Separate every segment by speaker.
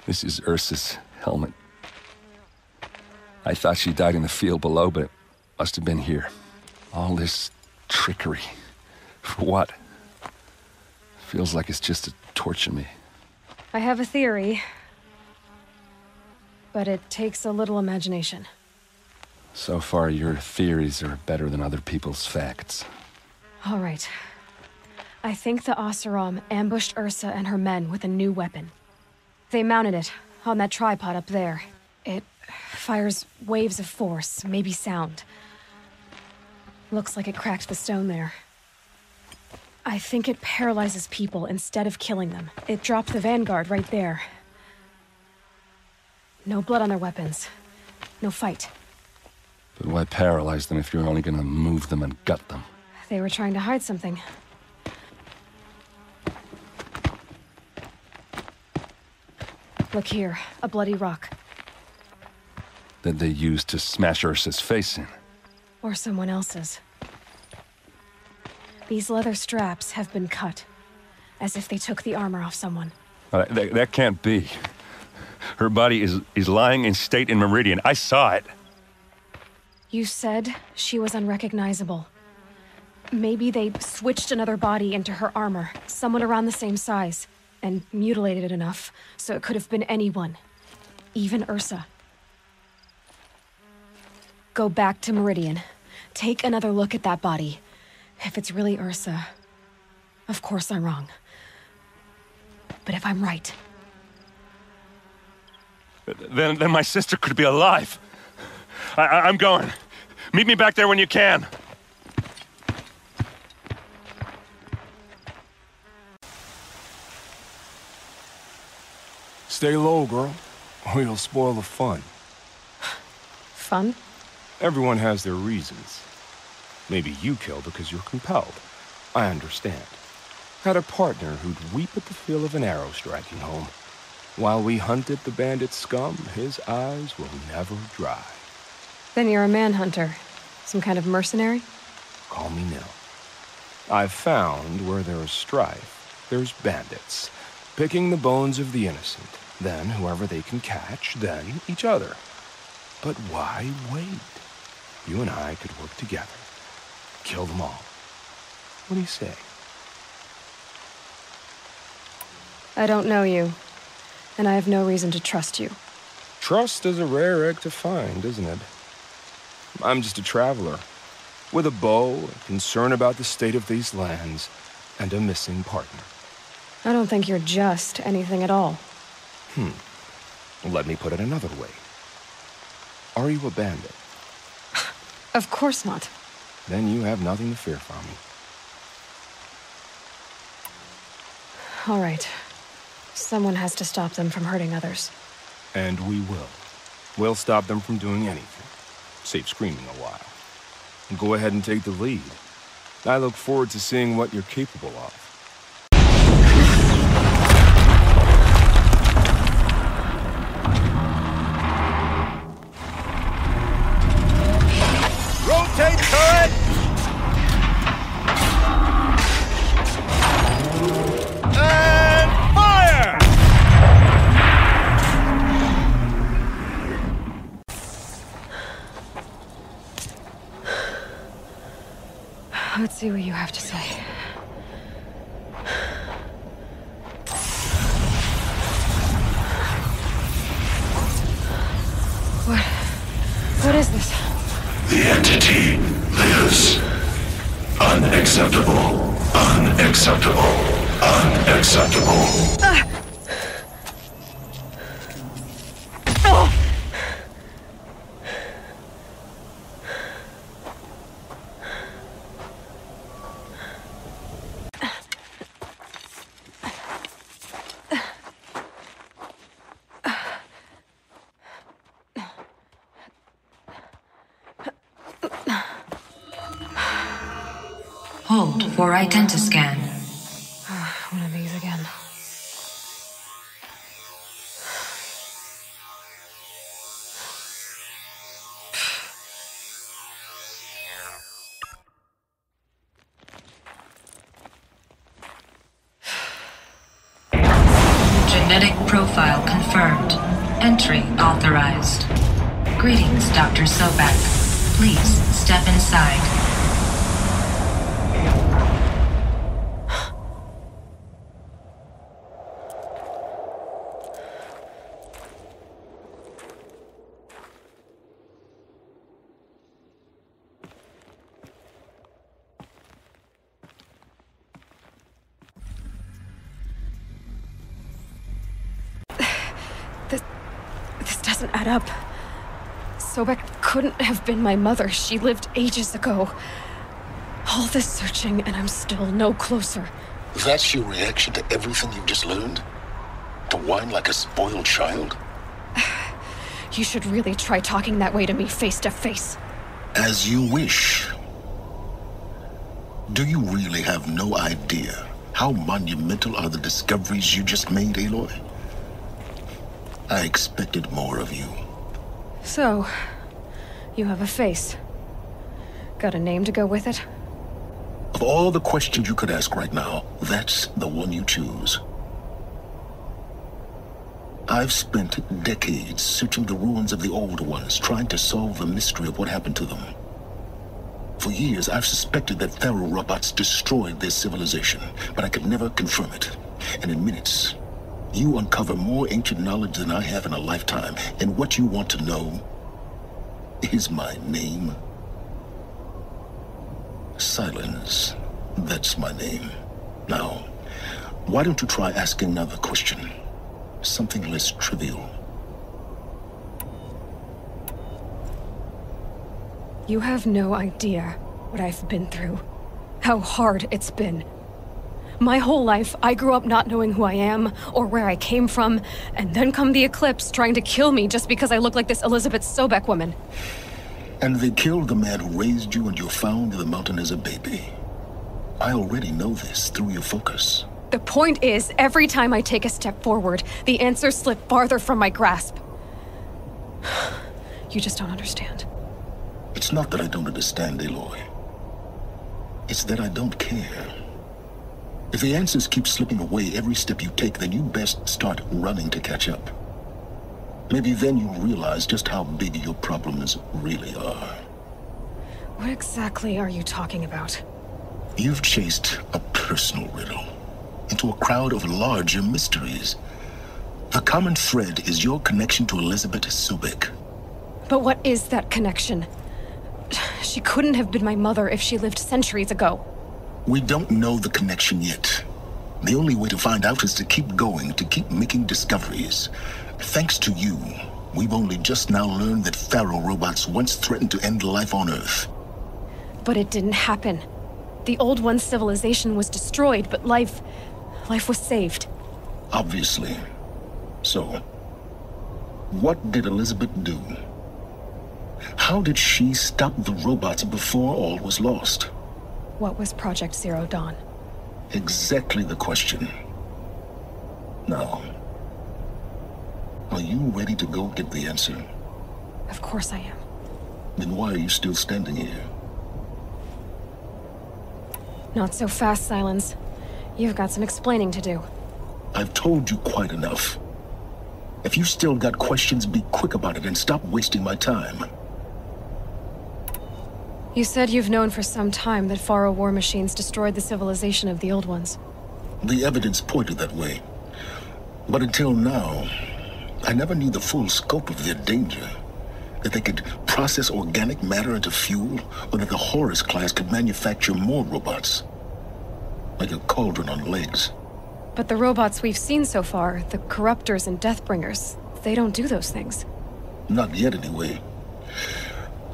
Speaker 1: This is Ursa's helmet. I thought she died in the field below, but it must have been here. All this trickery. For what? Feels like it's just to torture me.
Speaker 2: I have a theory, but it takes a little imagination.
Speaker 1: So far, your theories are better than other people's facts.
Speaker 2: All right. I think the Oseram ambushed Ursa and her men with a new weapon. They mounted it on that tripod up there. It fires waves of force, maybe sound. Looks like it cracked the stone there. I think it paralyzes people instead of killing them. It dropped the vanguard right there. No blood on their weapons. No fight.
Speaker 1: But why paralyze them if you're only gonna move them and gut them?
Speaker 2: They were trying to hide something. Look here, a bloody rock.
Speaker 1: That they used to smash Ursa's face in.
Speaker 2: Or someone else's. These leather straps have been cut, as if they took the armor off someone.
Speaker 1: That can't be. Her body is lying in state in Meridian. I saw it.
Speaker 2: You said she was unrecognizable. Maybe they switched another body into her armor, someone around the same size, and mutilated it enough, so it could have been anyone. Even Ursa. Go back to Meridian. Take another look at that body. If it's really Ursa, of course I'm wrong. But if I'm right...
Speaker 1: Then my sister could be alive. I'm going. Meet me back there when you can.
Speaker 3: Stay low, girl, or you'll spoil the fun.
Speaker 2: Fun?
Speaker 3: Everyone has their reasons. Maybe you kill because you're compelled. I understand. Had a partner who'd weep at the feel of an arrow striking home. While we hunted the bandit scum, his eyes will never dry.
Speaker 2: Then you're a manhunter. Some kind of mercenary?
Speaker 3: Call me Nil. I've found where there is strife, there's bandits, picking the bones of the innocent, then whoever they can catch, then each other. But why wait? You and I could work together. Kill them all. What do you say?
Speaker 2: I don't know you, and I have no reason to trust you.
Speaker 3: Trust is a rare egg to find, isn't it? I'm just a traveler, with a bow, a concern about the state of these lands, and a missing partner.
Speaker 2: I don't think you're just anything at all.
Speaker 3: Let me put it another way. Are you a bandit?
Speaker 2: Of course not.
Speaker 3: Then you have nothing to fear from me.
Speaker 2: All right. Someone has to stop them from hurting others.
Speaker 3: And we will. We'll stop them from doing anything. Save screaming a while. And go ahead and take the lead. I look forward to seeing what you're capable of.
Speaker 4: Rotate turret! And fire!
Speaker 2: Let's see what you have to say. What is this?
Speaker 5: The entity lives. Unacceptable. Unacceptable. Unacceptable.
Speaker 6: Hold for identiscan.
Speaker 2: One of these again.
Speaker 6: Genetic profile confirmed. Entry authorized. Greetings, Dr. Sobek. Please step inside.
Speaker 2: This doesn't add up. Sobek couldn't have been my mother. She lived ages ago. All this searching, and I'm still no closer.
Speaker 5: That's your reaction to everything you've just learned? To whine like a spoiled child?
Speaker 2: You should really try talking that way to me face to face.
Speaker 5: As you wish. Do you really have no idea how monumental are the discoveries you just made, Aloy? I expected more of you.
Speaker 2: So, you have a face. Got a name to go with it?
Speaker 5: Of all the questions you could ask right now, that's the one you choose. I've spent decades searching the ruins of the old ones, trying to solve the mystery of what happened to them. For years, I've suspected that Thero robots destroyed their civilization, but I could never confirm it. And in minutes, you uncover more ancient knowledge than I have in a lifetime, and what you want to know is my name. Silence. That's my name. Now, why don't you try asking another question? Something less trivial.
Speaker 2: You have no idea what I've been through. How hard it's been. My whole life, I grew up not knowing who I am, or where I came from, and then come the Eclipse trying to kill me just because I look like this Elizabeth Sobek woman.
Speaker 5: And they killed the man who raised you and you found in the mountain as a baby. I already know this through your focus.
Speaker 2: The point is, every time I take a step forward, the answers slip farther from my grasp. You just don't understand.
Speaker 5: It's not that I don't understand, Aloy. It's that I don't care. If the answers keep slipping away every step you take, then you best start running to catch up. Maybe then you'll realize just how big your problems really are.
Speaker 2: What exactly are you talking about?
Speaker 5: You've chased a personal riddle into a crowd of larger mysteries. The common thread is your connection to Elizabeth Sobek.
Speaker 2: But what is that connection? She couldn't have been my mother if she lived centuries ago.
Speaker 5: We don't know the connection yet. The only way to find out is to keep going, to keep making discoveries. Thanks to you, we've only just now learned that Thero robots once threatened to end life on Earth.
Speaker 2: But it didn't happen. The Old One's civilization was destroyed, but life was saved.
Speaker 5: Obviously. So, what did Elizabeth do? How did she stop the robots before all was lost?
Speaker 2: What was Project Zero Dawn?
Speaker 5: Exactly the question. Now, are you ready to go get the answer?
Speaker 2: Of course I am.
Speaker 5: Then why are you still standing here?
Speaker 2: Not so fast, Silence. You've got some explaining to do.
Speaker 5: I've told you quite enough. If you've still got questions, be quick about it and stop wasting my time.
Speaker 2: You said you've known for some time that Faro war machines destroyed the civilization of the Old Ones.
Speaker 5: The evidence pointed that way. But until now, I never knew the full scope of their danger. That they could process organic matter into fuel, or that the Horus class could manufacture more robots. Like a cauldron on legs.
Speaker 2: But the robots we've seen so far, the Corruptors and Deathbringers, they don't do those things.
Speaker 5: Not yet, anyway.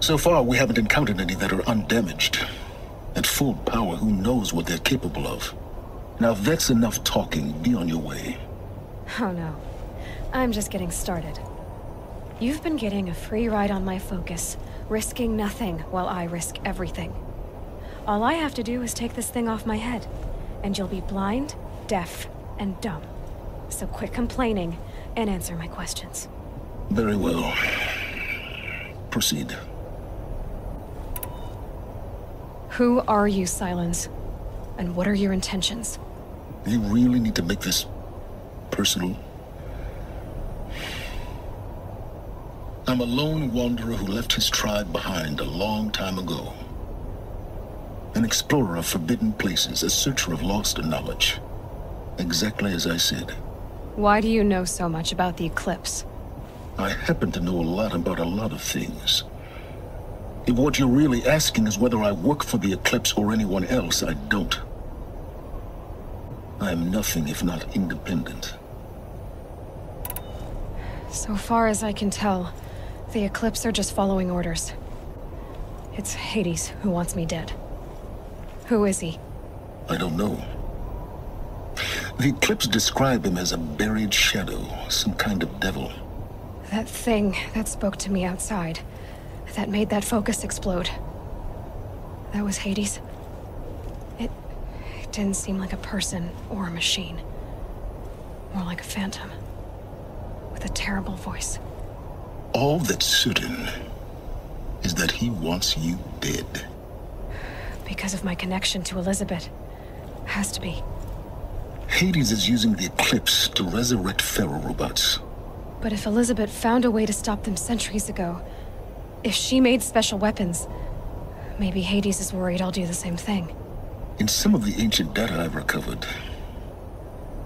Speaker 5: So far, we haven't encountered any that are undamaged. At full power, who knows what they're capable of? Now, if that's enough talking, be on your way.
Speaker 2: Oh no. I'm just getting started. You've been getting a free ride on my focus, risking nothing while I risk everything. All I have to do is take this thing off my head, and you'll be blind, deaf, and dumb. So quit complaining and answer my questions.
Speaker 5: Very well. Proceed.
Speaker 2: Who are you, Silence? And what are your intentions?
Speaker 5: You really need to make this personal? I'm a lone wanderer who left his tribe behind a long time ago. An explorer of forbidden places, a searcher of lost knowledge. Exactly as I said.
Speaker 2: Why do you know so much about the eclipse?
Speaker 5: I happen to know a lot about a lot of things. If what you're really asking is whether I work for the eclipse or anyone else, I don't. I am nothing if not independent.
Speaker 2: So far as I can tell, the eclipse are just following orders. It's Hades who wants me dead. Who is he?
Speaker 5: I don't know. The eclipse describe him as a buried shadow, some kind of devil.
Speaker 2: That thing that spoke to me outside, that made that focus explode. That was Hades. It didn't seem like a person or a machine. More like a phantom. With a terrible voice.
Speaker 5: All that's certain is that he wants you dead.
Speaker 2: Because of my connection to Elizabeth. Has to be.
Speaker 5: Hades is using the eclipse to resurrect ferrorobots.
Speaker 2: But if Elizabeth found a way to stop them centuries ago, if she made special weapons, maybe Hades is worried I'll do the same thing.
Speaker 5: In some of the ancient data I've recovered,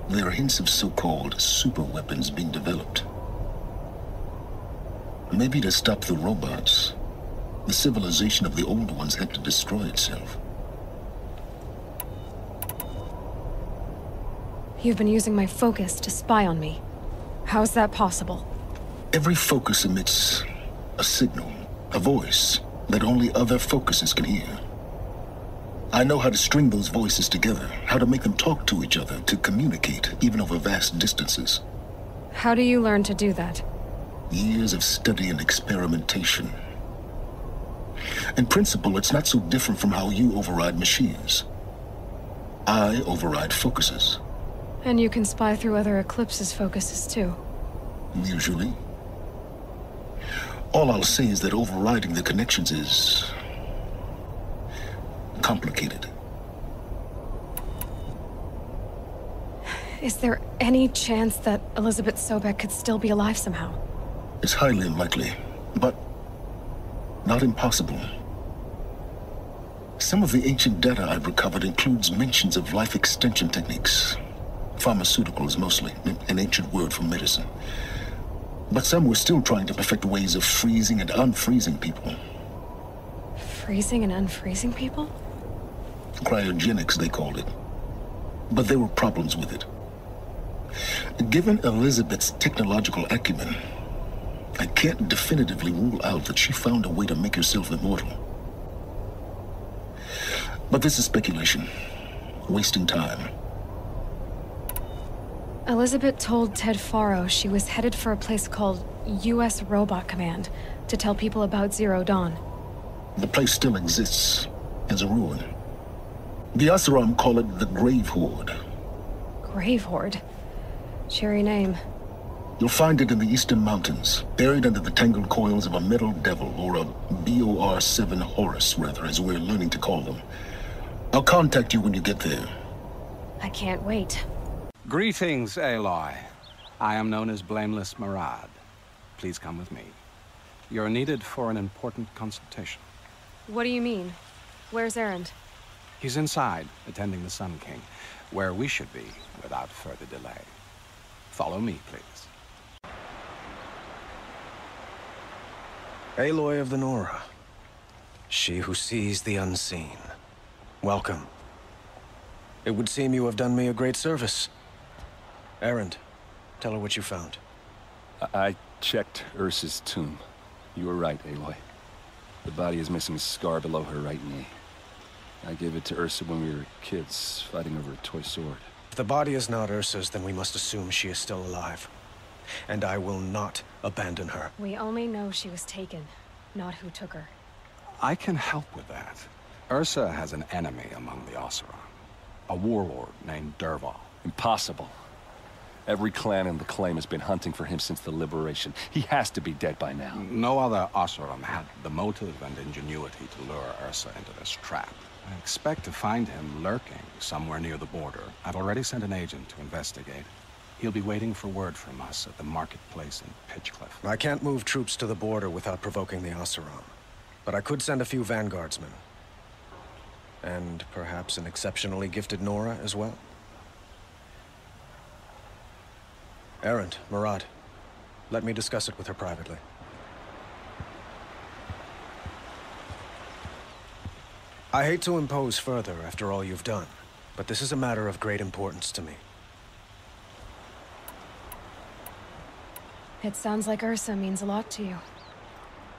Speaker 5: there are hints of so-called super weapons being developed. Maybe to stop the robots, the civilization of the old ones had to destroy itself.
Speaker 2: You've been using my focus to spy on me. How's that possible?
Speaker 5: Every focus emits a signal, a voice that only other focuses can hear. I know how to string those voices together, how to make them talk to each other, to communicate, even over vast distances.
Speaker 2: How do you learn to do that?
Speaker 5: Years of study and experimentation. In principle, it's not so different from how you override machines. I override focuses.
Speaker 2: And you can spy through other Eclipse's focuses too.
Speaker 5: Usually. All I'll say is that overriding the connections is complicated.
Speaker 2: Is there any chance that Elizabeth Sobek could still be alive somehow?
Speaker 5: It's highly unlikely, but not impossible. Some of the ancient data I've recovered includes mentions of life extension techniques. Pharmaceuticals mostly, an ancient word for medicine. But some were still trying to perfect ways of freezing and unfreezing people.
Speaker 2: Freezing and unfreezing people?
Speaker 5: Cryogenics, they called it. But there were problems with it. Given Elizabeth's technological acumen, I can't definitively rule out that she found a way to make herself immortal. But this is speculation. Wasting time.
Speaker 2: Elizabeth told Ted Faro she was headed for a place called U.S. Robot Command to tell people about Zero Dawn.
Speaker 5: The place still exists as a ruin. The Oseram call it the Grave Horde. Grave
Speaker 2: Horde? Cheery name.
Speaker 5: You'll find it in the Eastern Mountains, buried under the tangled coils of a metal devil, or a BOR-7 Horus, rather, as we're learning to call them. I'll contact you when you get there.
Speaker 2: I can't wait.
Speaker 7: Greetings, Aloy. I am known as Blameless Marad. Please come with me. You're needed for an important consultation.
Speaker 2: What do you mean? Where's Erend?
Speaker 7: He's inside, attending the Sun King, where we should be without further delay. Follow me, please.
Speaker 8: Aloy of the Nora. She who sees the unseen. Welcome. It would seem you have done me a great service. Erend, tell her what you found.
Speaker 1: I checked Ursa's tomb. You were right, Aloy. The body is missing a scar below her right knee. I gave it to Ursa when we were kids, fighting over a toy sword.
Speaker 8: If the body is not Ursa's, then we must assume she is still alive. And I will not abandon her.
Speaker 2: We only know she was taken, not who took her.
Speaker 7: I can help with that. Ursa has an enemy among the Oseram. A warlord named Dervahl.
Speaker 1: Impossible. Every clan in the claim has been hunting for him since the liberation. He has to be dead by now.
Speaker 7: No other Oseram had the motive and ingenuity to lure Ursa into this trap. I expect to find him lurking somewhere near the border. I've already sent an agent to investigate. He'll be waiting for word from us at the marketplace in Pitchcliff.
Speaker 8: I can't move troops to the border without provoking the Oseram. But I could send a few vanguardsmen. And perhaps an exceptionally gifted Nora as well. Errand, Murad. Let me discuss it with her privately. I hate to impose further after all you've done, but this is a matter of great importance to me.
Speaker 2: It sounds like Ursa means a lot to you.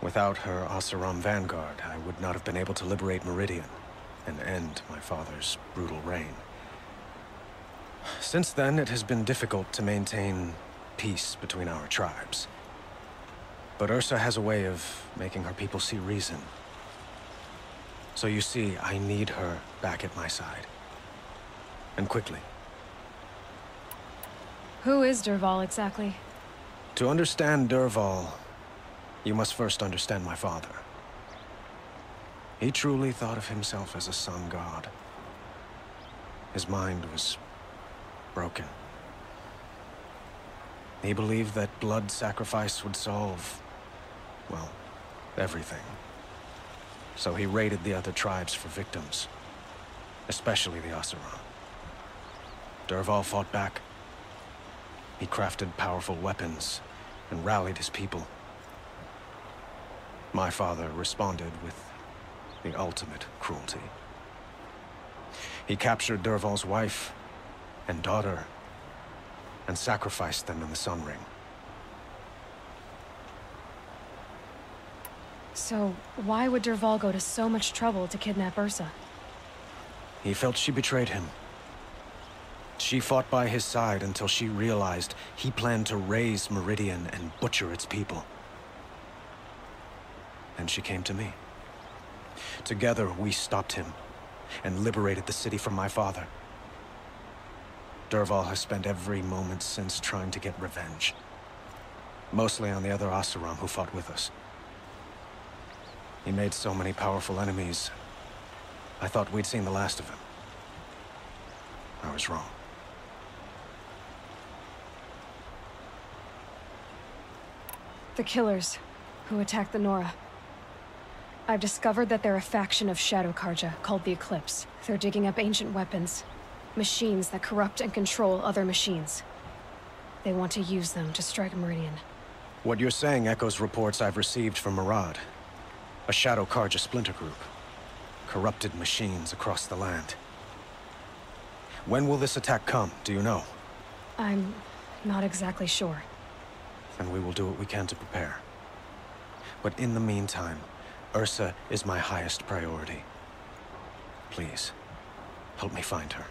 Speaker 8: Without her Oseram vanguard, I would not have been able to liberate Meridian and end my father's brutal reign. Since then, it has been difficult to maintain peace between our tribes. But Ursa has a way of making her people see reason. So you see, I need her back at my side. And quickly.
Speaker 2: Who is Dervahl exactly?
Speaker 8: To understand Dervahl, you must first understand my father. He truly thought of himself as a sun god. His mind was broken. He believed that blood sacrifice would solve, well, everything. So he raided the other tribes for victims, especially the Oseram. Dervahl fought back. He crafted powerful weapons and rallied his people. My father responded with the ultimate cruelty. He captured Dervahl's wife and daughter and sacrificed them in the Sun Ring.
Speaker 2: So, why would Dervahl go to so much trouble to kidnap Ursa?
Speaker 8: He felt she betrayed him. She fought by his side until she realized he planned to raise Meridian and butcher its people. And she came to me. Together, we stopped him and liberated the city from my father. Dervahl has spent every moment since trying to get revenge. Mostly on the other Oseram who fought with us. He made so many powerful enemies, I thought we'd seen the last of him. I was wrong.
Speaker 2: The killers who attacked the Nora. I've discovered that they're a faction of Shadow Karja called the Eclipse. They're digging up ancient weapons. Machines that corrupt and control other machines. They want to use them to strike Meridian.
Speaker 8: What you're saying echoes reports I've received from Murad. A Shadow Karja splinter group. Corrupted machines across the land. When will this attack come, do you know?
Speaker 2: I'm not exactly sure.
Speaker 8: Then we will do what we can to prepare. But in the meantime, Ursa is my highest priority. Please, help me find her.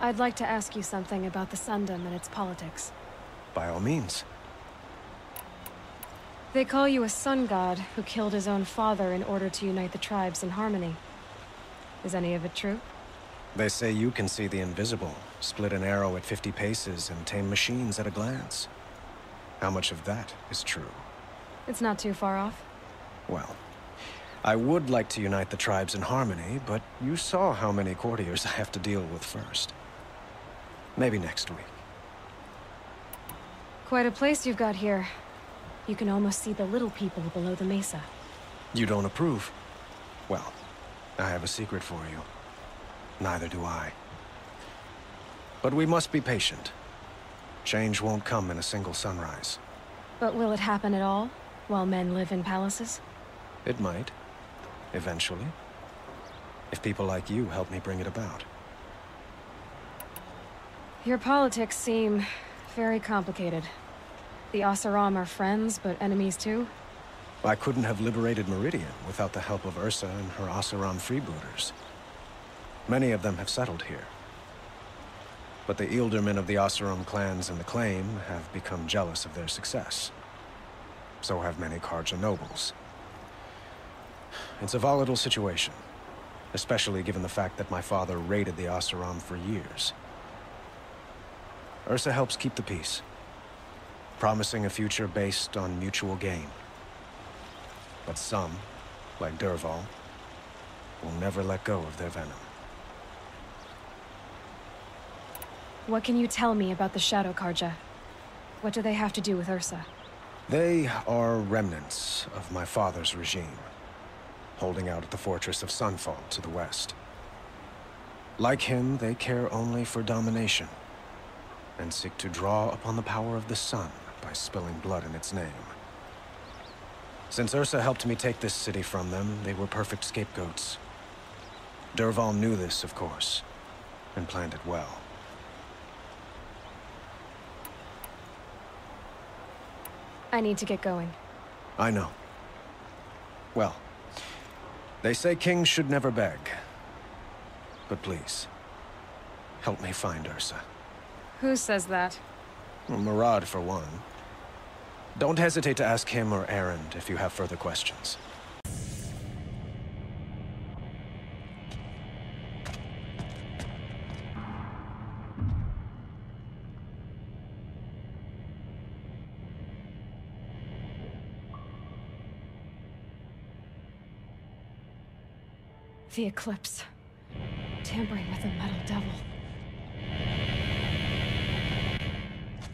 Speaker 2: I'd like to ask you something about the Sundom and its politics.
Speaker 8: By all means.
Speaker 2: They call you a sun god who killed his own father in order to unite the tribes in harmony. Is any of it true?
Speaker 8: They say you can see the invisible, split an arrow at 50 paces, and tame machines at a glance. How much of that is true?
Speaker 2: It's not too far off.
Speaker 8: Well, I would like to unite the tribes in harmony, but you saw how many courtiers I have to deal with first. Maybe next week.
Speaker 2: Quite a place you've got here. You can almost see the little people below the mesa.
Speaker 8: You don't approve? Well, I have a secret for you. Neither do I. But we must be patient. Change won't come in a single sunrise.
Speaker 2: But will it happen at all, while men live in palaces?
Speaker 8: It might. Eventually. If people like you help me bring it about.
Speaker 2: Your politics seem very complicated. The Oseram are friends, but enemies too?
Speaker 8: I couldn't have liberated Meridian without the help of Ursa and her Oseram freebooters. Many of them have settled here. But the Ealdormen of the Oseram clans in the Claim have become jealous of their success. So have many Karja nobles. It's a volatile situation, especially given the fact that my father raided the Oseram for years. Ursa helps keep the peace, promising a future based on mutual gain. But some, like Dervahl, will never let go of their venom.
Speaker 2: What can you tell me about the Shadow Carja? What do they have to do with Ursa?
Speaker 8: They are remnants of my father's regime, holding out at the fortress of Sunfall to the west. Like him, they care only for domination, and seek to draw upon the power of the sun by spilling blood in its name. Since Ursa helped me take this city from them, they were perfect scapegoats. Dervahl knew this, of course, and planned it well.
Speaker 2: I need to get going.
Speaker 8: I know. Well, they say kings should never beg. But please, help me find Ursa.
Speaker 2: Who says that?
Speaker 8: Well, Murad, for one. Don't hesitate to ask him or Erend if you have further questions.
Speaker 2: The Eclipse. Tampering with the Metal Devil.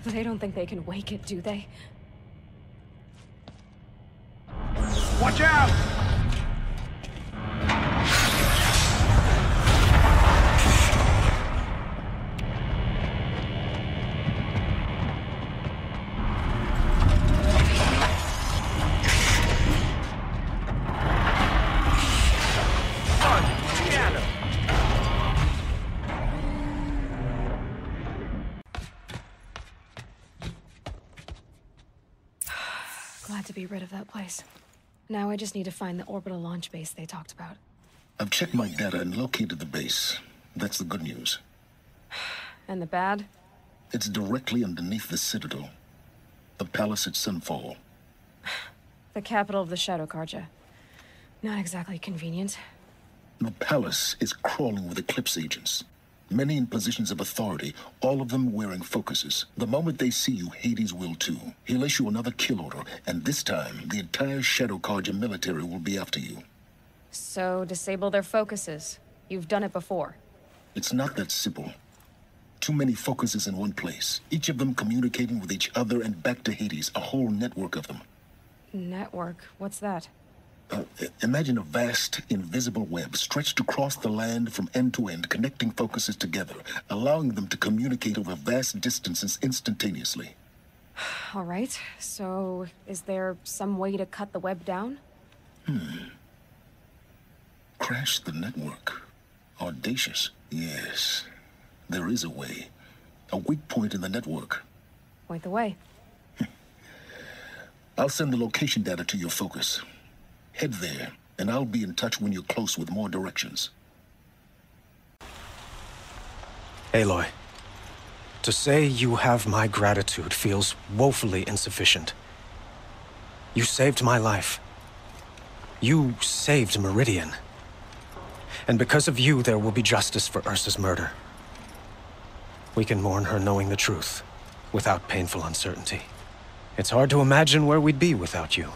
Speaker 2: They don't think they can wake it, do they?
Speaker 4: Watch out!
Speaker 2: Glad to be rid of that place. Now I just need to find the orbital launch base they talked about.
Speaker 5: I've checked my data and located the base. That's the good news.
Speaker 2: And the bad?
Speaker 5: It's directly underneath the Citadel. The palace at Sunfall.
Speaker 2: The capital of the Shadow Carja. Not exactly convenient.
Speaker 5: The palace is crawling with Eclipse agents. Many in positions of authority, all of them wearing focuses. The moment they see you, Hades will too. He'll issue another kill order, and this time, the entire Shadow Carja military will be after you.
Speaker 2: So, disable their focuses. You've done it before.
Speaker 5: It's not that simple. Too many focuses in one place, each of them communicating with each other and back to Hades, a whole network of them.
Speaker 2: Network? What's that?
Speaker 5: Imagine a vast, invisible web stretched across the land from end to end, connecting focuses together, allowing them to communicate over vast distances instantaneously.
Speaker 2: All right, so is there some way to cut the web down?
Speaker 5: Crash the network. Audacious. Yes, there is a way. A weak point in the network.
Speaker 2: Point the way.
Speaker 5: I'll send the location data to your focus. Head there, and I'll be in touch when you're close with more directions.
Speaker 8: Aloy, to say you have my gratitude feels woefully insufficient. You saved my life. You saved Meridian. And because of you, there will be justice for Ursa's murder. We can mourn her knowing the truth, without painful uncertainty. It's hard to imagine where we'd be without you.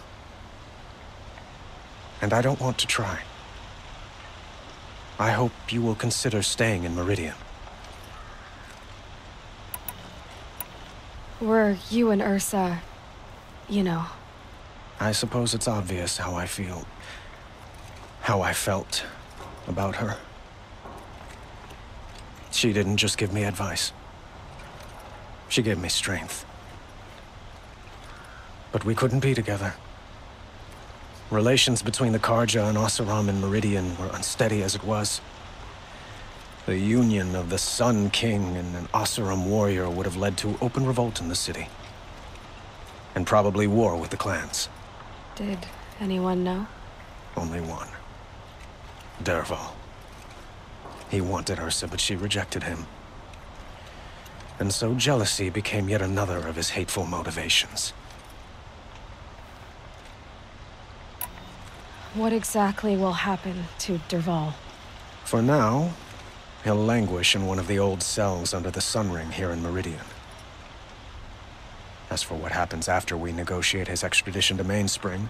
Speaker 8: And I don't want to try. I hope you will consider staying in Meridian.
Speaker 2: Were you and Ursa, you know?
Speaker 8: I suppose it's obvious how I feel. How I felt about her. She didn't just give me advice. She gave me strength. But we couldn't be together. Relations between the Carja and Oseram and Meridian were unsteady as it was. The union of the Sun King and an Oseram warrior would have led to open revolt in the city. And probably war with the clans.
Speaker 2: Did anyone know?
Speaker 8: Only one. Dervahl. He wanted Ursa, but she rejected him. And so jealousy became yet another of his hateful motivations.
Speaker 2: What exactly will happen to Dervahl?
Speaker 8: For now, he'll languish in one of the old cells under the Sun Ring here in Meridian. As for what happens after we negotiate his extradition to Mainspring,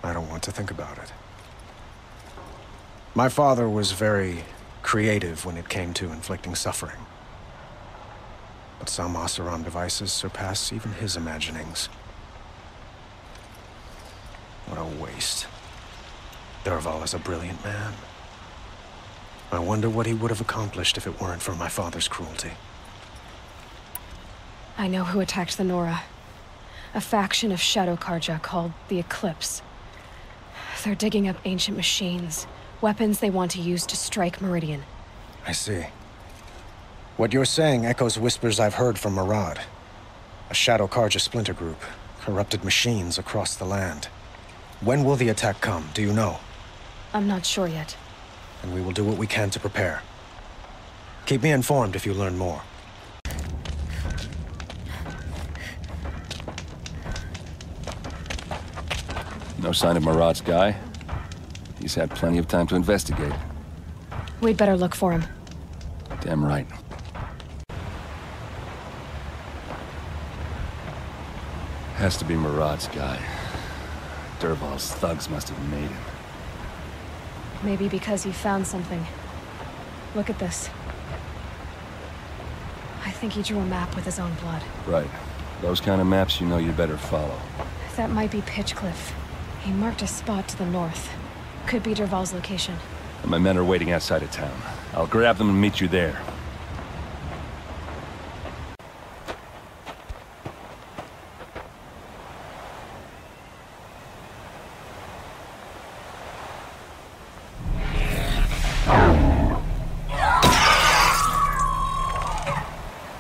Speaker 8: I don't want to think about it. My father was very creative when it came to inflicting suffering. But some Oseram devices surpass even his imaginings. What a waste. Dervahl is a brilliant man. I wonder what he would have accomplished if it weren't for my father's cruelty.
Speaker 2: I know who attacked the Nora. A faction of Shadow Karja called the Eclipse. They're digging up ancient machines, weapons they want to use to strike Meridian.
Speaker 8: I see. What you're saying echoes whispers I've heard from Marad. A Shadow Karja splinter group, corrupted machines across the land. When will the attack come, do you know?
Speaker 2: I'm not sure yet.
Speaker 8: And we will do what we can to prepare. Keep me informed if you learn more.
Speaker 1: No sign of Marad's guy. He's had plenty of time to investigate.
Speaker 2: We'd better look for him.
Speaker 1: Damn right. Has to be Marad's guy. Dervahl's thugs must have made him.
Speaker 2: Maybe because he found something. Look at this. I think he drew a map with his own blood.
Speaker 1: Right. Those kind of maps you know you better follow.
Speaker 2: That might be Pitchcliff. He marked a spot to the north. Could be Dervahl's location.
Speaker 1: And my men are waiting outside of town. I'll grab them and meet you there.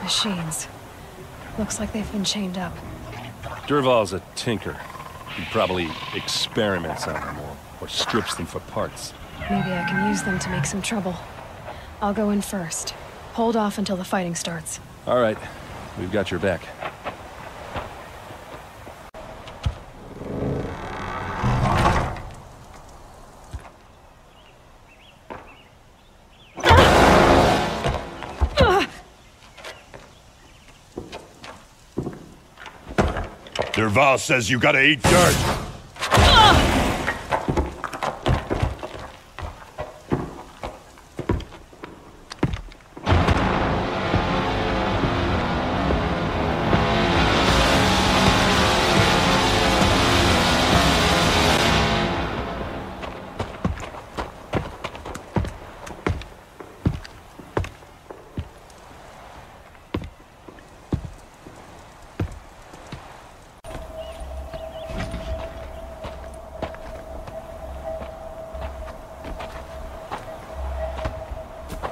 Speaker 2: Machines. Looks like they've been chained up.
Speaker 1: Dervahl's a tinker. He probably experiments on them or strips them for parts.
Speaker 2: Maybe I can use them to make some trouble. I'll go in first. Hold off until the fighting starts.
Speaker 1: All right. We've got your back.
Speaker 9: Dervahl says you gotta eat dirt.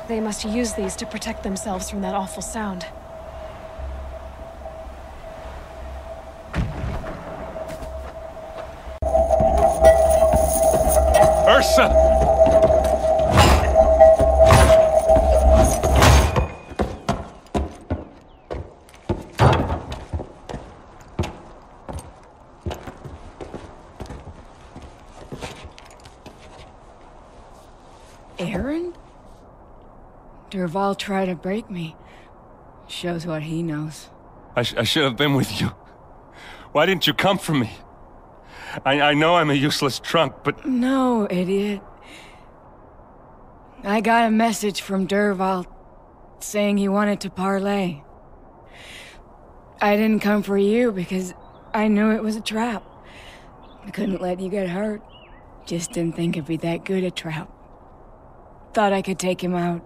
Speaker 2: They must use these to protect themselves from that awful sound.
Speaker 1: Ursa!
Speaker 10: Aaron? Dervahl tried to break me. Shows what he knows.
Speaker 1: I should have been with you. Why didn't you come for me? I know I'm a useless trunk, but...
Speaker 10: No, idiot. I got a message from Dervahl saying he wanted to parlay. I didn't come for you because I knew it was a trap. I couldn't let you get hurt. Just didn't think it'd be that good a trap. Thought I could take him out.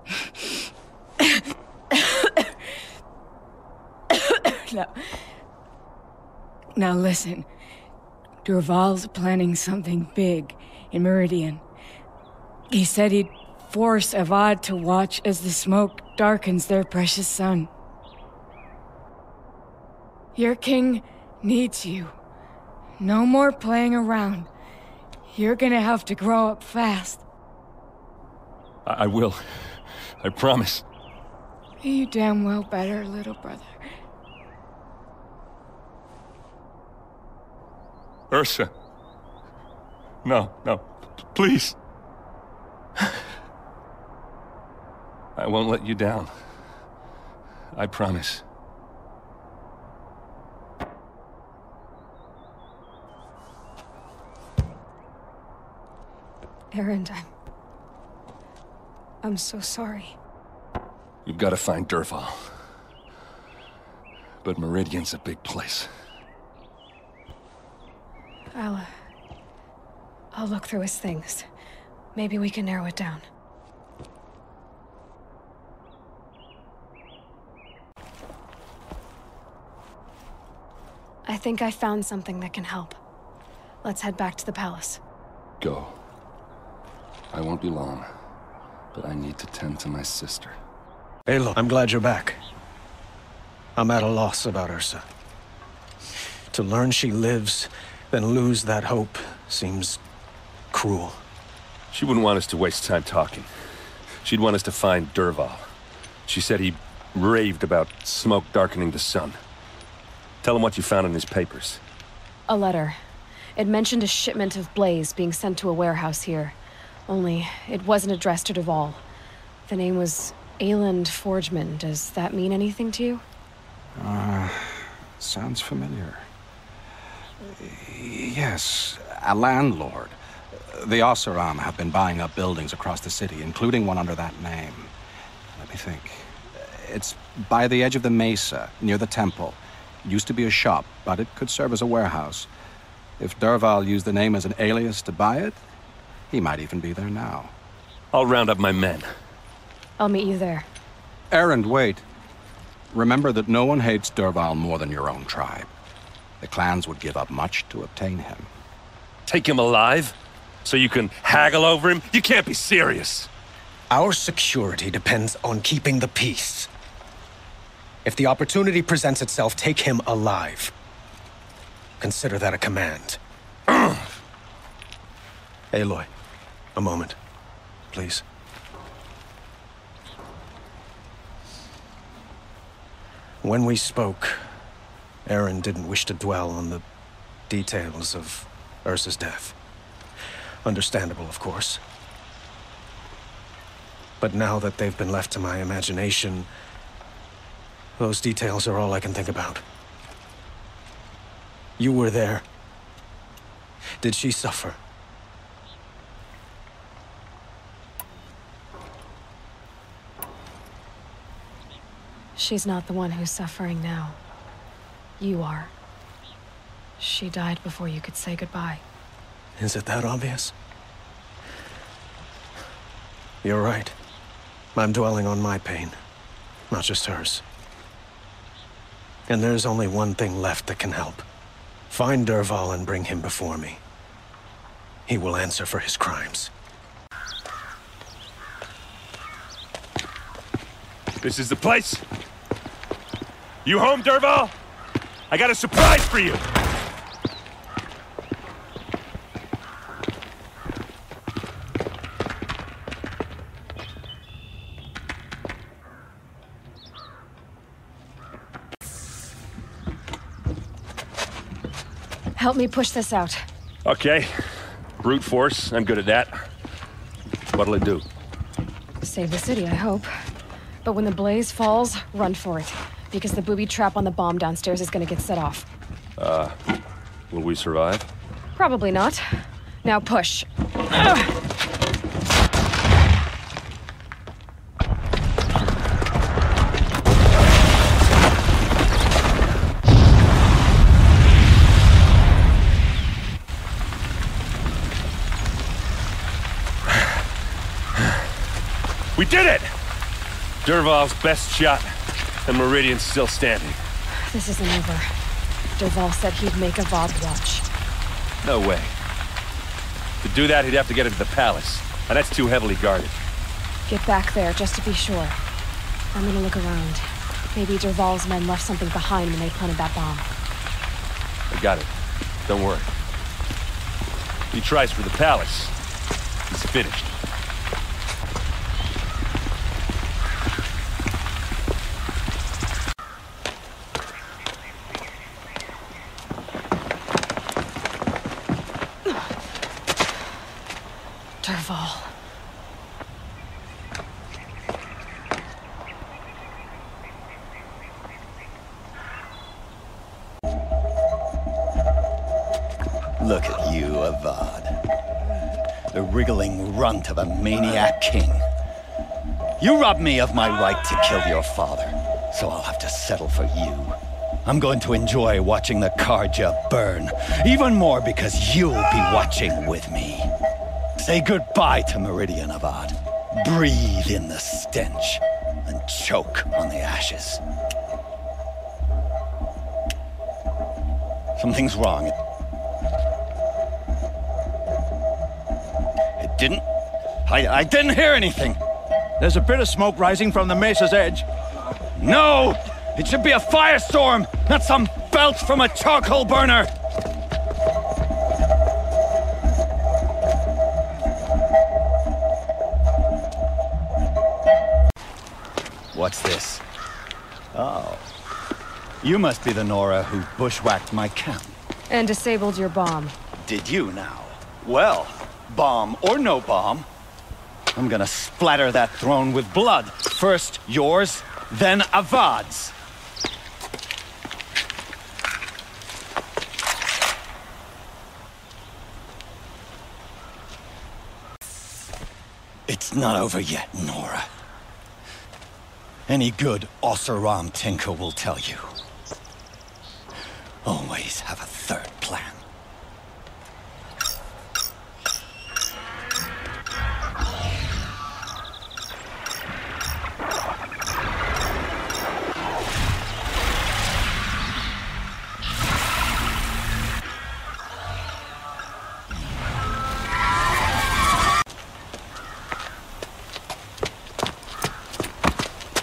Speaker 10: Now listen. Dervahl's planning something big in Meridian. He said he'd force Avad to watch as the smoke darkens their precious sun. Your king needs you. No more playing around. You're gonna have to grow up fast.
Speaker 1: I will. I promise.
Speaker 10: You damn well better, little brother.
Speaker 1: Ursa. No, please. I won't let you down. I promise.
Speaker 2: Aaron, I'm so sorry.
Speaker 1: We've got to find Dervahl. But Meridian's a big place.
Speaker 2: I'll look through his things. Maybe we can narrow it down. I think I found something that can help. Let's head back to the palace.
Speaker 1: Go. I won't be long, but I need to tend to my sister.
Speaker 8: Aloy, I'm glad you're back. I'm at a loss about Ursa. To learn she lives, then lose that hope, seems cruel.
Speaker 1: She wouldn't want us to waste time talking. She'd want us to find Dervahl. She said he raved about smoke darkening the sun. Tell him what you found in his papers.
Speaker 2: A letter. It mentioned a shipment of blaze being sent to a warehouse here. Only, it wasn't addressed to Dervahl. The name was Ayland Forgeman. Does that mean anything to you?
Speaker 7: Sounds familiar. Yes, a landlord. The Oseram have been buying up buildings across the city, including one under that name. Let me think. It's by the edge of the mesa, near the temple. It used to be a shop, but it could serve as a warehouse. If Dervahl used the name as an alias to buy it, he might even be there now.
Speaker 1: I'll round up my men.
Speaker 2: I'll meet you there.
Speaker 7: Erend, wait. Remember that no one hates Dervahl more than your own tribe. The clans would give up much to obtain him.
Speaker 1: Take him alive? So you can haggle over him? You can't be serious.
Speaker 8: Our security depends on keeping the peace. If the opportunity presents itself, take him alive. Consider that a command. Aloy, a moment, please. When we spoke, Erend didn't wish to dwell on the details of Ursa's death. Understandable, of course. But now that they've been left to my imagination, those details are all I can think about. You were there. Did she suffer?
Speaker 2: She's not the one who's suffering now. You are. She died before you could say goodbye.
Speaker 8: Is it that obvious? You're right. I'm dwelling on my pain, not just hers. And there's only one thing left that can help. Find Dervahl and bring him before me. He will answer for his crimes.
Speaker 1: This is the place? You home, Dervahl? I got a surprise for you!
Speaker 2: Help me push this out.
Speaker 1: Okay. Brute force, I'm good at that. What'll it do?
Speaker 2: Save the city, I hope. But when the blaze falls, run for it. Because the booby trap on the bomb downstairs is gonna get set off.
Speaker 1: Will we survive?
Speaker 2: Probably not. Now push.
Speaker 1: We did it! Dervahl's best shot, and Meridian's still standing.
Speaker 2: This isn't over. Dervahl said he'd make a VOD watch.
Speaker 1: No way. To do that, he'd have to get into the palace, and that's too heavily guarded.
Speaker 2: Get back there, just to be sure. I'm gonna look around. Maybe Dervahl's men left something behind when they planted that bomb.
Speaker 1: I got it. Don't worry. He tries for the palace. He's finished.
Speaker 2: Dervahl.
Speaker 11: Look at you, Avad. The wriggling runt of a maniac king. You robbed me of my right to kill your father, so I'll have to settle for you. I'm going to enjoy watching the Carja burn, even more because you'll be watching with me. Say goodbye to Meridian, Avad. Breathe in the stench, and choke on the ashes. Something's wrong. It didn't... I didn't hear anything.
Speaker 12: There's a bit of smoke rising from the mesa's edge.
Speaker 11: No! It should be a firestorm, not some belch from a charcoal burner! What's this? Oh. You must be the Nora who bushwhacked my camp.
Speaker 2: And disabled your bomb.
Speaker 11: Did you now? Well, bomb or no bomb, I'm gonna splatter that throne with blood. First yours, then Avad's. It's not over yet, Nora. Any good Oseram tinker will tell you. Always have a third plan.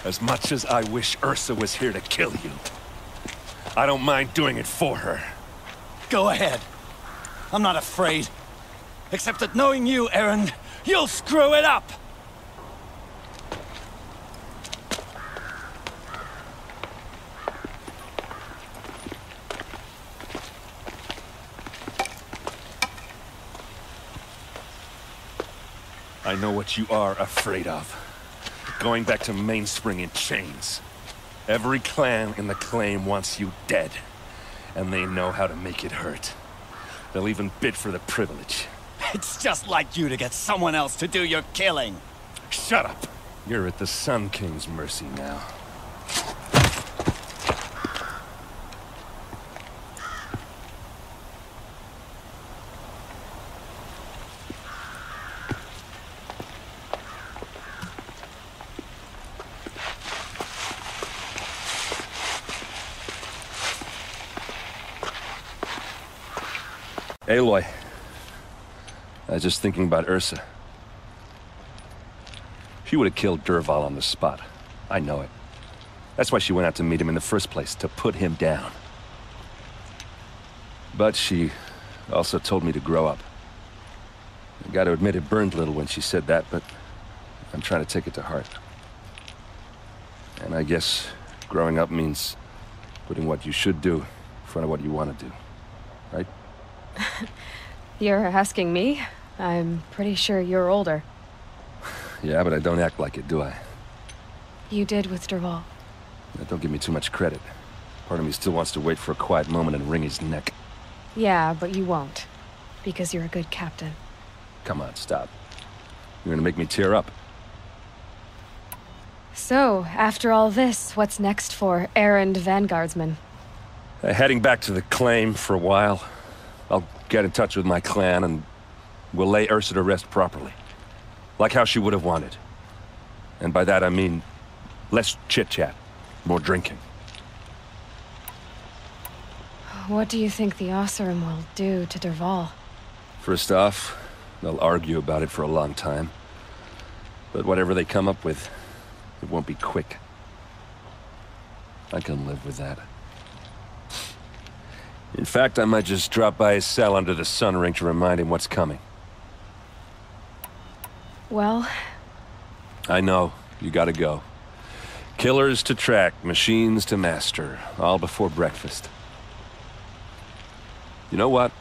Speaker 1: As much as I wish Ursa was here to kill you, I don't mind doing it for her.
Speaker 11: Go ahead. I'm not afraid. Except that knowing you, Erend, you'll screw it up!
Speaker 1: I know what you are afraid of. Going back to Mainspring in chains. Every clan in the claim wants you dead, and they know how to make it hurt. They'll even bid for the privilege.
Speaker 11: It's just like you to get someone else to do your killing.
Speaker 1: Shut up! You're at the Sun King's mercy now. Aloy, I was just thinking about Ursa. She would have killed Dervahl on the spot. I know it. That's why she went out to meet him in the first place, to put him down. But she also told me to grow up. I gotta admit it burned a little when she said that, but I'm trying to take it to heart. And I guess growing up means putting what you should do in front of what you want to do, right?
Speaker 2: You're asking me? I'm pretty sure you're older.
Speaker 1: Yeah, but I don't act like it, do I?
Speaker 2: You did with Dervahl.
Speaker 1: Now, don't give me too much credit. Part of me still wants to wait for a quiet moment and wring his neck.
Speaker 2: Yeah, but you won't. Because you're a good captain.
Speaker 1: Come on, stop. You're gonna make me tear up.
Speaker 2: So, after all this, what's next for Erend Vanguardsman?
Speaker 1: Heading back to the claim for a while. I'll get in touch with my clan and we'll lay Ursa to rest properly. Like how she would have wanted. And by that I mean less chit-chat, more drinking.
Speaker 2: What do you think the Oseram will do to Dervahl?
Speaker 1: First off, they'll argue about it for a long time. But whatever they come up with, it won't be quick. I can live with that. In fact, I might just drop by his cell under the sun ring to remind him what's coming.
Speaker 2: Well...
Speaker 1: I know. You gotta go. Killers to track, machines to master. All before breakfast. You know what?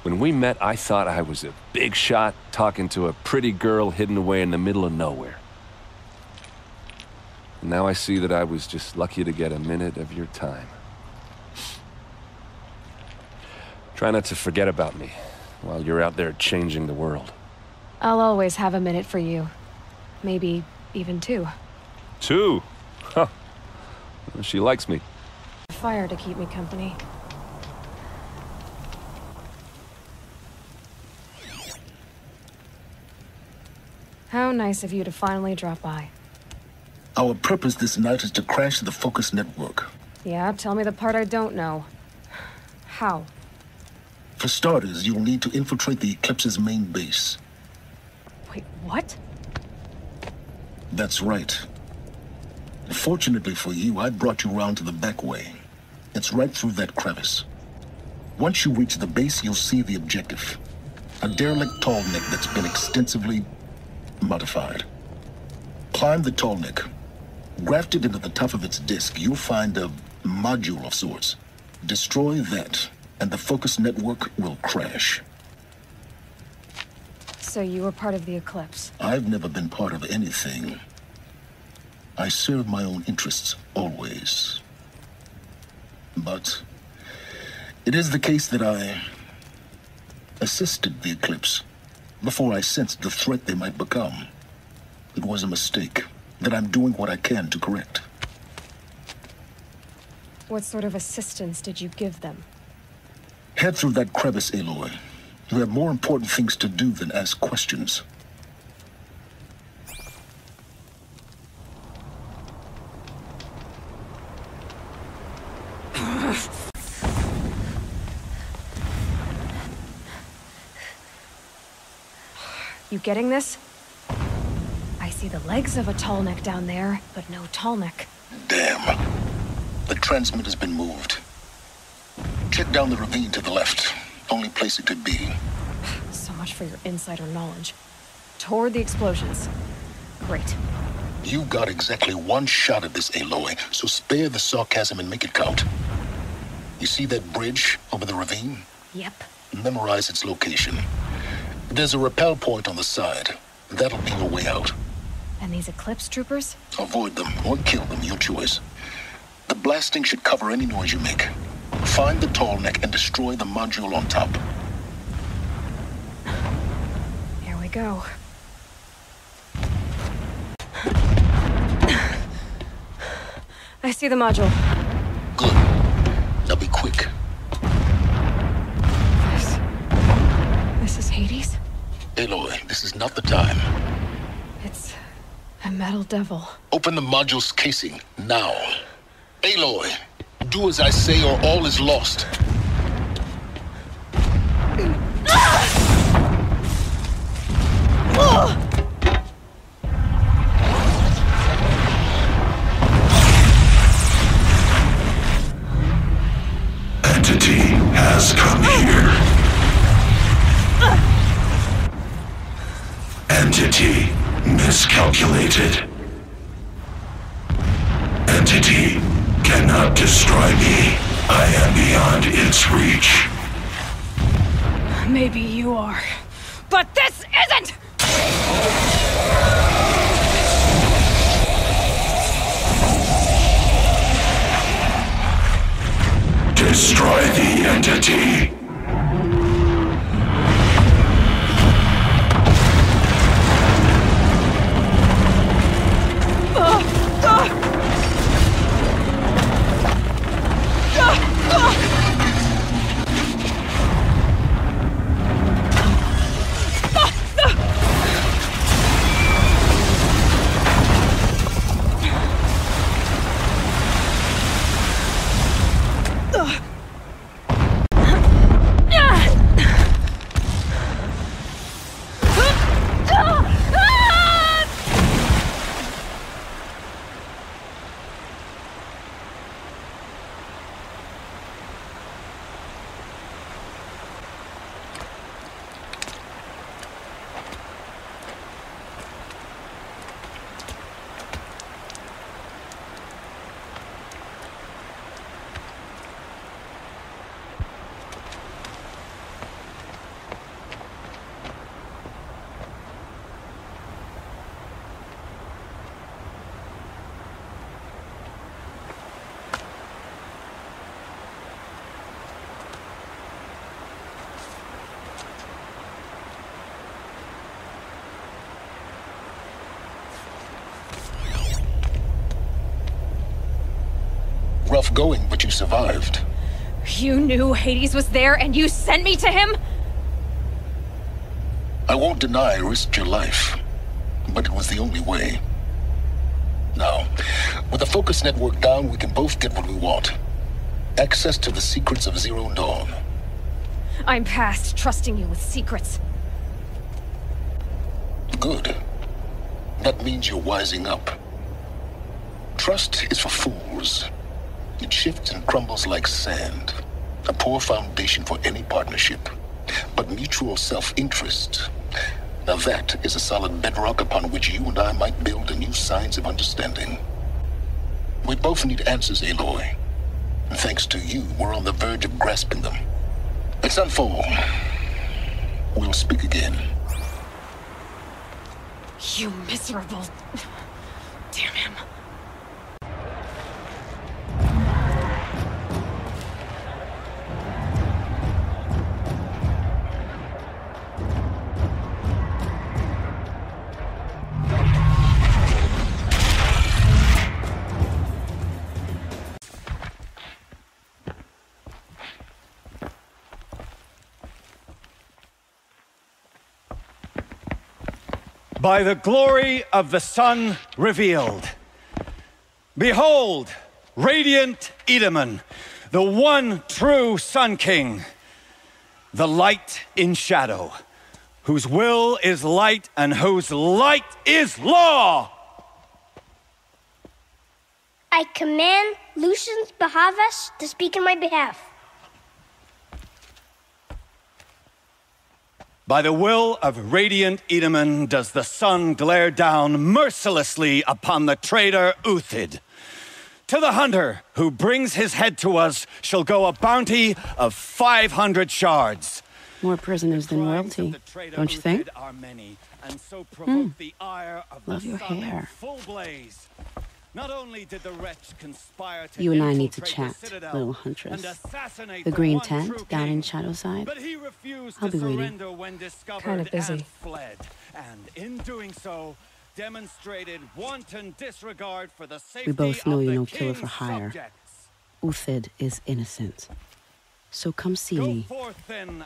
Speaker 1: When we met, I thought I was a big shot talking to a pretty girl hidden away in the middle of nowhere. And now I see that I was just lucky to get a minute of your time. Try not to forget about me while you're out there changing the world.
Speaker 2: I'll always have a minute for you. Maybe even two.
Speaker 1: 2? Huh. She likes me.
Speaker 2: fire to keep me company. How nice of you to finally drop by.
Speaker 5: Our purpose this night is to crash the Focus network.
Speaker 2: Yeah, tell me the part I don't know. How?
Speaker 5: For starters, you'll need to infiltrate the Eclipse's main base.
Speaker 2: Wait, what?
Speaker 5: That's right. Fortunately for you, I brought you round to the back way. It's right through that crevice. Once you reach the base, you'll see the objective. A derelict tall neck that's been extensively modified. Climb the tall neck. Grafted into the top of its disk, you'll find a module of sorts. Destroy that, and the Focus network will crash.
Speaker 2: So you were part of the Eclipse?
Speaker 5: I've never been part of anything. I serve my own interests, always. But it is the case that I assisted the Eclipse before I sensed the threat they might become. It was a mistake that I'm doing what I can to correct.
Speaker 2: What sort of assistance did you give them?
Speaker 5: Head through that crevice, Aloy. You have more important things to do than ask questions.
Speaker 2: You getting this? I see the legs of a tall neck down there, but no tall neck.
Speaker 5: Damn. The transmitter's been moved. Check down the ravine to the left. Only place it could be.
Speaker 2: So much for your insider knowledge. Toward the explosions. Great.
Speaker 5: You got exactly one shot at this, Aloy, so spare the sarcasm and make it count. You see that bridge over the ravine?
Speaker 2: Yep.
Speaker 5: Memorize its location. There's a rappel point on the side. That'll be your way out.
Speaker 2: And these Eclipse troopers?
Speaker 5: Avoid them or kill them, your choice. The blasting should cover any noise you make. Find the tall neck and destroy the module on top.
Speaker 2: Here we go. I see the module.
Speaker 5: Good. Now be quick.
Speaker 2: This is Hades?
Speaker 5: Aloy, this is not the time.
Speaker 2: It's a metal devil.
Speaker 5: Open the module's casing, now. Aloy, do as I say or all is lost.
Speaker 13: Entity has come here. Entity miscalculated. Entity cannot destroy me. I am beyond its reach.
Speaker 10: Maybe you are, but this isn't!
Speaker 13: Destroy the entity.
Speaker 5: tough going, but you survived.
Speaker 2: You knew Hades was there and you sent me to him?
Speaker 5: I won't deny I risked your life, but it was the only way. Now, with the focus network down, we can both get what we want. Access to the secrets of Zero Dawn.
Speaker 2: I'm past trusting you with secrets.
Speaker 5: Good. That means you're wising up. Trust is for fools. It shifts and crumbles like sand. A poor foundation for any partnership. But mutual self-interest, now that is a solid bedrock upon which you and I might build a new science of understanding. We both need answers, Aloy. And thanks to you, we're on the verge of grasping them. It's Sunfall. We'll speak again.
Speaker 2: You miserable... Damn him.
Speaker 11: By the glory of the sun revealed. Behold, radiant Edaman, the one true Sun King, the light in shadow, whose will is light and whose light is law.
Speaker 14: I command Lucius Bahavas to speak in my behalf.
Speaker 11: By the will of radiant Edaman does the sun glare down mercilessly upon the traitor Uthid. To the hunter who brings his head to us shall go a bounty of 500 shards.
Speaker 15: More prisoners than royalty, don't you think? Love your hair.
Speaker 11: Not only did the wretch conspire to
Speaker 15: you and I need to chat, little huntress. The green tent down in Shadowside. I'll be waiting.
Speaker 2: Kind of busy.
Speaker 11: And in doing so, demonstrated wanton disregard for the safety
Speaker 15: we both know
Speaker 11: of
Speaker 15: you're
Speaker 11: the
Speaker 15: no killer
Speaker 11: king's
Speaker 15: for hire.
Speaker 11: subjects.
Speaker 15: Uthid is innocent. So come see me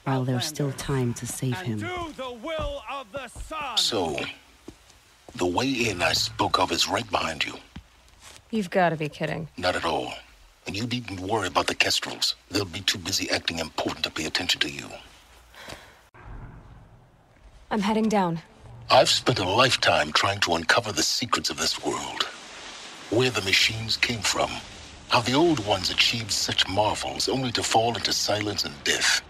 Speaker 15: while there's still time to save him.
Speaker 11: Do the will of the sun.
Speaker 5: So, the way in I spoke of is right behind you.
Speaker 2: You've got to be kidding.
Speaker 5: Not at all. And you needn't worry about the Kestrels. They'll be too busy acting important to pay attention to you.
Speaker 2: I'm heading down.
Speaker 5: I've spent a lifetime trying to uncover the secrets of this world. Where the machines came from. How the old ones achieved such marvels only to fall into silence and death.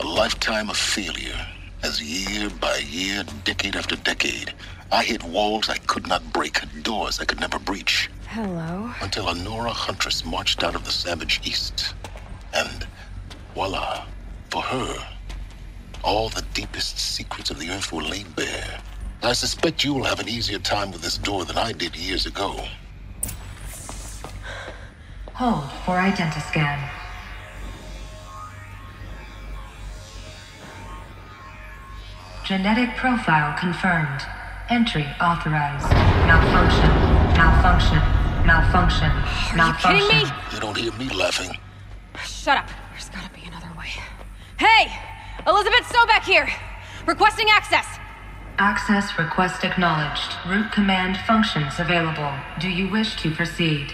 Speaker 5: A lifetime of failure. As year by year, decade after decade, I hit walls I could not break, doors I could never breach.
Speaker 2: Hello.
Speaker 5: Until a Nora huntress marched out of the savage east. And voila, for her, all the deepest secrets of the earth were laid bare. I suspect you will have an easier time with this door than I did years ago.
Speaker 6: Hold for identiscan. Genetic profile confirmed. Entry authorized. Malfunction. Malfunction. Malfunction. Malfunction.
Speaker 2: Are you kidding me?
Speaker 5: You don't hear me laughing.
Speaker 2: Shut up. There's gotta be another way. Hey! Elizabeth Sobeck here! Requesting access!
Speaker 6: Access request acknowledged. Root command functions available. Do you wish to proceed?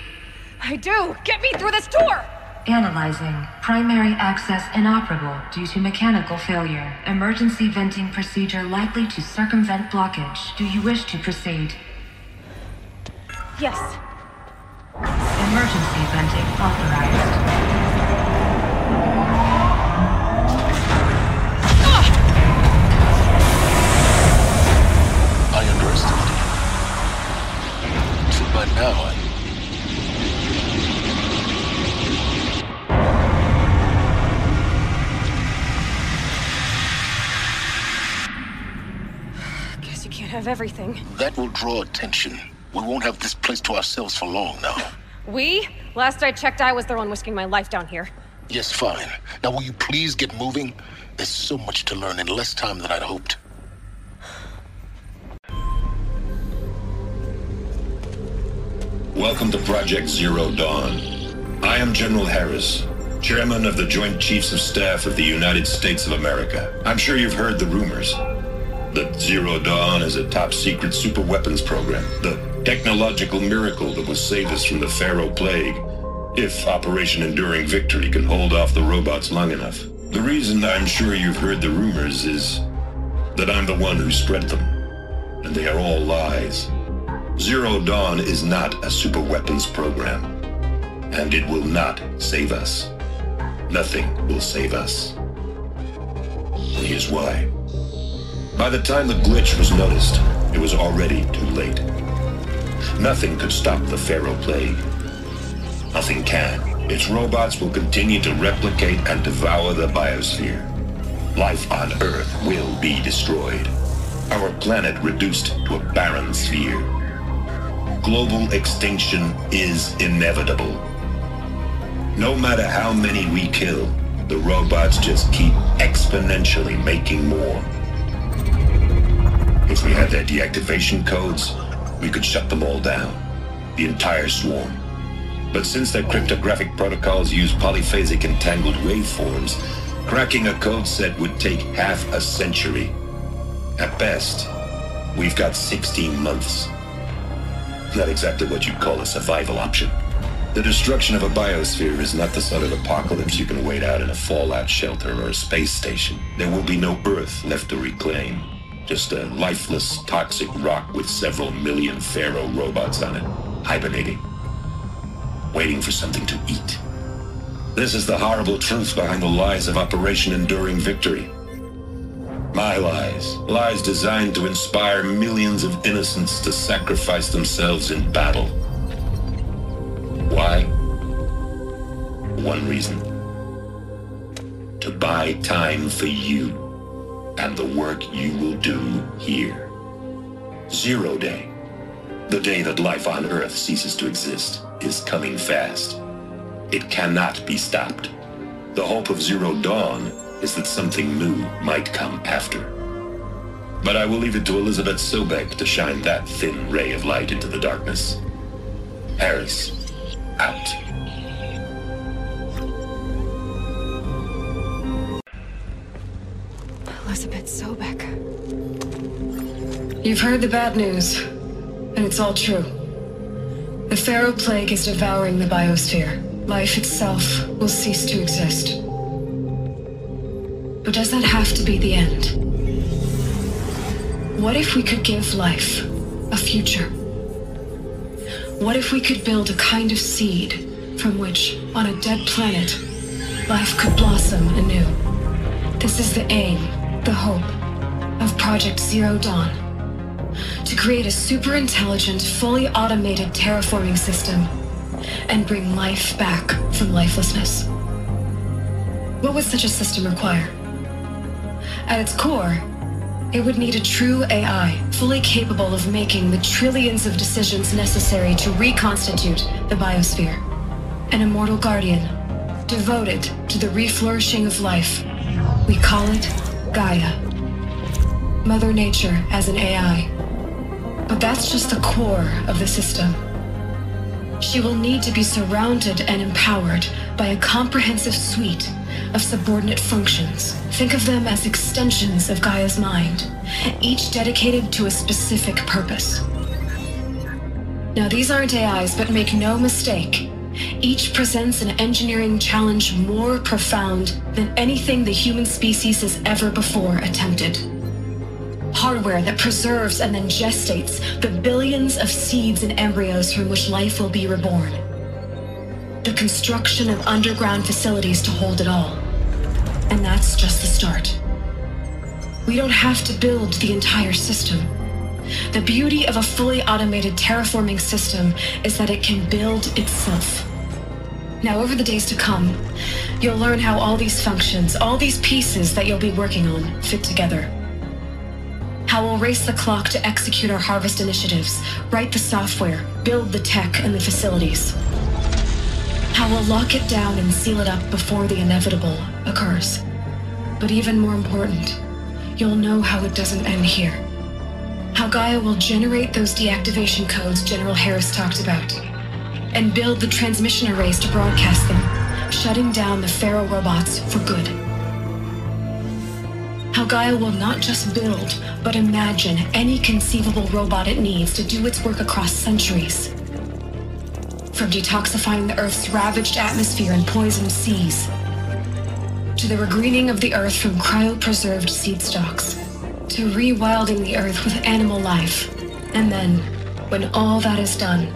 Speaker 2: I do! Get me through this door!
Speaker 6: Analyzing. Primary access inoperable due to mechanical failure. Emergency venting procedure likely to circumvent blockage. Do you wish to proceed?
Speaker 2: Yes.
Speaker 6: Emergency venting authorized.
Speaker 5: I underestimated you. So by now,
Speaker 2: Guess you can't have everything.
Speaker 5: that will draw attention. We won't have this place to ourselves for long now.
Speaker 2: We? Last I checked, I was the one risking my life down here.
Speaker 5: Yes, fine. Now will you please get moving? There's so much to learn in less time than I'd hoped.
Speaker 13: Welcome to Project Zero Dawn.
Speaker 16: I am General Harris, Chairman of the Joint Chiefs of Staff of the United States of America. I'm sure you've heard the rumors that Zero Dawn is a top-secret superweapons program, the technological miracle that will save us from the Pharaoh Plague, if Operation Enduring Victory can hold off the robots long enough. The reason I'm sure you've heard the rumors is that I'm the one who spread them, and they are all lies. Zero Dawn is not a superweapons program, and it will not save us. Nothing will save us. And here's why. By the time the glitch was noticed, it was already too late. Nothing could stop the Pharaoh Plague. Nothing can. Its robots will continue to replicate and devour the biosphere. Life on Earth will be destroyed. Our planet reduced to a barren sphere. Global extinction is inevitable. No matter how many we kill, the robots just keep exponentially making more. If we had their deactivation codes, we could shut them all down, the entire swarm. But since their cryptographic protocols use polyphasic entangled waveforms, cracking a code set would take half a century. At best, we've got 16 months. Not exactly what you'd call a survival option. The destruction of a biosphere is not the sort of apocalypse you can wait out in a fallout shelter or a space station. There will be no Earth left to reclaim. Just a lifeless, toxic rock with several million Pharaoh robots on it, hibernating, waiting for something to eat. This is the horrible truth behind the lies of Operation Enduring Victory. My lies. Lies designed to inspire millions of innocents to sacrifice themselves in battle. Why? One reason. To buy time for you and the work you will do here. Zero Day, the day that life on Earth ceases to exist, is coming fast. It cannot be stopped. The hope of Zero Dawn is that something new might come after. But I will leave it to Elizabeth Sobek to shine that thin ray of light into the darkness. Harris, out.
Speaker 2: Elizabeth Sobek. You've heard the bad news, and it's all true. The Pharaoh Plague is devouring the biosphere. Life itself will cease to exist. But does that have to be the end? What if we could give life a future? What if we could build a kind of seed from which, on a dead planet, life could blossom anew? This is the aim, the hope, of Project Zero Dawn. To create a super-intelligent, fully automated terraforming system and bring life back from lifelessness. What would such a system require? At its core, it would need a true AI, fully capable of making the trillions of decisions necessary to reconstitute the biosphere. An immortal guardian, devoted to the reflourishing of life. We call it Gaia. Mother Nature as an AI. But that's just the core of the system. She will need to be surrounded and empowered by a comprehensive suite of subordinate functions. Think of them as extensions of Gaia's mind, each dedicated to a specific purpose. Now, these aren't AIs, but make no mistake, each presents an engineering challenge more profound than anything the human species has ever before attempted. Hardware that preserves and then gestates the billions of seeds and embryos from which life will be reborn. The construction of underground facilities to hold it all. And that's just the start. We don't have to build the entire system. The beauty of a fully automated terraforming system is that it can build itself. Now, over the days to come, you'll learn how all these functions, all these pieces that you'll be working on, fit together. How we'll race the clock to execute our harvest initiatives, write the software, build the tech and the facilities. How we'll lock it down and seal it up before the inevitable occurs. But even more important, you'll know how it doesn't end here. How Gaia will generate those deactivation codes General Harris talked about. and build the transmission arrays to broadcast them, shutting down the Pharaoh robots for good. How Gaia will not just build, but imagine any conceivable robot it needs to do its work across centuries. From detoxifying the Earth's ravaged atmosphere and poisoned seas, to the regreening of the Earth from cryopreserved seed stalks, to rewilding the Earth with animal life. And then, when all that is done,